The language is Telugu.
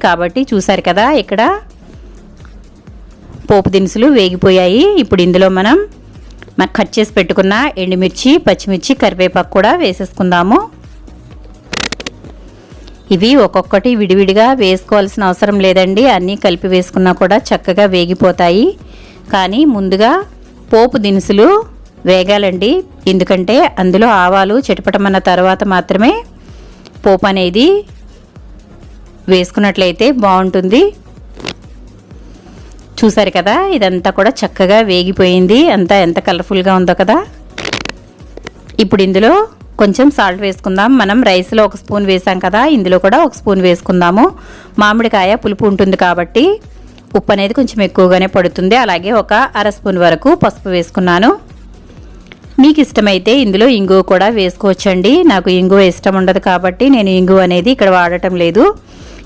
కాబట్టి చూసారు కదా ఇక్కడ పోపు దినుసులు వేగిపోయాయి. ఇప్పుడు ఇందులో మనం కట్ చేసి పెట్టుకున్న ఎండుమిర్చి, పచ్చిమిర్చి, కరివేపాకు కూడా వేసేసుకుందాము. ఇవి ఒక్కొక్కటి విడివిడిగా వేసుకోవాల్సిన అవసరం లేదండి, అన్నీ కలిపి వేసుకున్నా కూడా చక్కగా వేగిపోతాయి. కానీ ముందుగా పోపు దినుసులు వేగాలండి, ఎందుకంటే అందులో ఆవాలు చిటపటమన్న తర్వాత మాత్రమే పోపు అనేది వేసుకున్నట్లయితే బాగుంటుంది. చూసారు కదా ఇదంతా కూడా చక్కగా వేగిపోయింది, అంతా ఎంత కలర్ఫుల్గా ఉందో కదా. ఇప్పుడు ఇందులో కొంచెం సాల్ట్ వేసుకుందాం. మనం రైస్లో 1 స్పూన్ వేసాం కదా, ఇందులో కూడా 1 స్పూన్ వేసుకుందాము. మామిడికాయ పులుపు ఉంటుంది కాబట్టి ఉప్పు అనేది కొంచెం ఎక్కువగానే పడుతుంది. అలాగే 1/2 స్పూన్ వరకు పసుపు వేసుకున్నాను. మీకు ఇష్టమైతే ఇందులో ఇంగువ కూడా వేసుకోవచ్చండి. నాకు ఇంగువ ఇష్టం ఉండదు కాబట్టి నేను ఇంగువ అనేది ఇక్కడ వాడటం లేదు.